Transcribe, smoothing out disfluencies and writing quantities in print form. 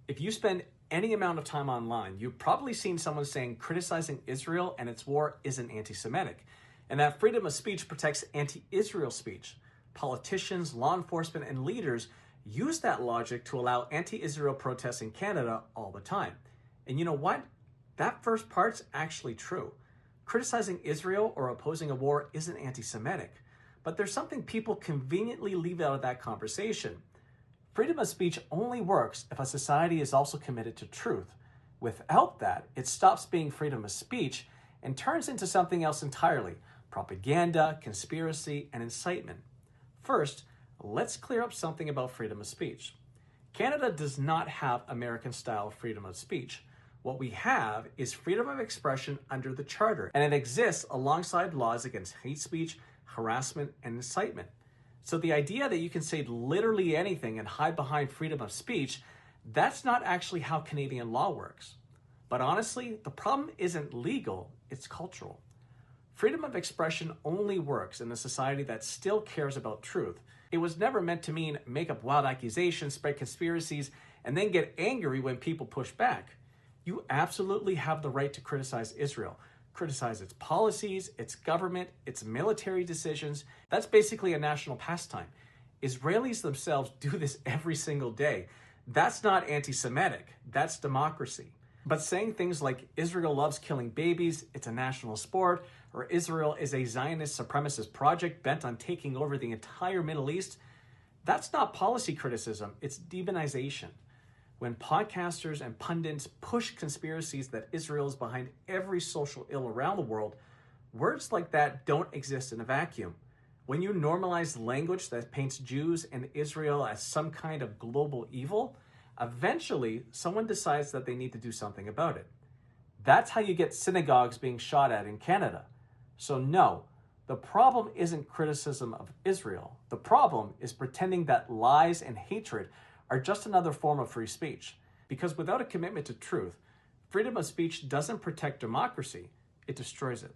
If you spend any amount of time online, you've probably seen someone saying criticizing Israel and its war isn't anti-Semitic, and that freedom of speech protects anti-Israel speech. Politicians, law enforcement, and leaders use that logic to allow anti-Israel protests in Canada all the time. And you know what? That first part's actually true. Criticizing Israel or opposing a war isn't anti-Semitic, but there's something people conveniently leave out of that conversation. Freedom of speech only works if a society is also committed to truth. Without that, it stops being freedom of speech and turns into something else entirely: propaganda, conspiracy, and incitement. First, let's clear up something about freedom of speech. Canada does not have American-style freedom of speech. What we have is freedom of expression under the Charter, and it exists alongside laws against hate speech, harassment, and incitement. So the idea that you can say literally anything and hide behind freedom of speech, that's not actually how Canadian law works. But honestly, the problem isn't legal, it's cultural. Freedom of expression only works in a society that still cares about truth. It was never meant to mean make up wild accusations, spread conspiracies, and then get angry when people push back. You absolutely have the right to criticize Israel. Criticize its policies, its government, its military decisions. That's basically a national pastime. Israelis themselves do this every single day. That's not anti-Semitic, that's democracy. But saying things like Israel loves killing babies, it's a national sport, or Israel is a Zionist supremacist project bent on taking over the entire Middle East, that's not policy criticism, it's demonization. When podcasters and pundits push conspiracies that Israel is behind every social ill around the world, words like that don't exist in a vacuum. When you normalize language that paints Jews and Israel as some kind of global evil, eventually someone decides that they need to do something about it. That's how you get synagogues being shot at in Canada. So no, the problem isn't criticism of Israel. The problem is pretending that lies and hatred are just another form of free speech. Because without a commitment to truth, freedom of speech doesn't protect democracy, it destroys it.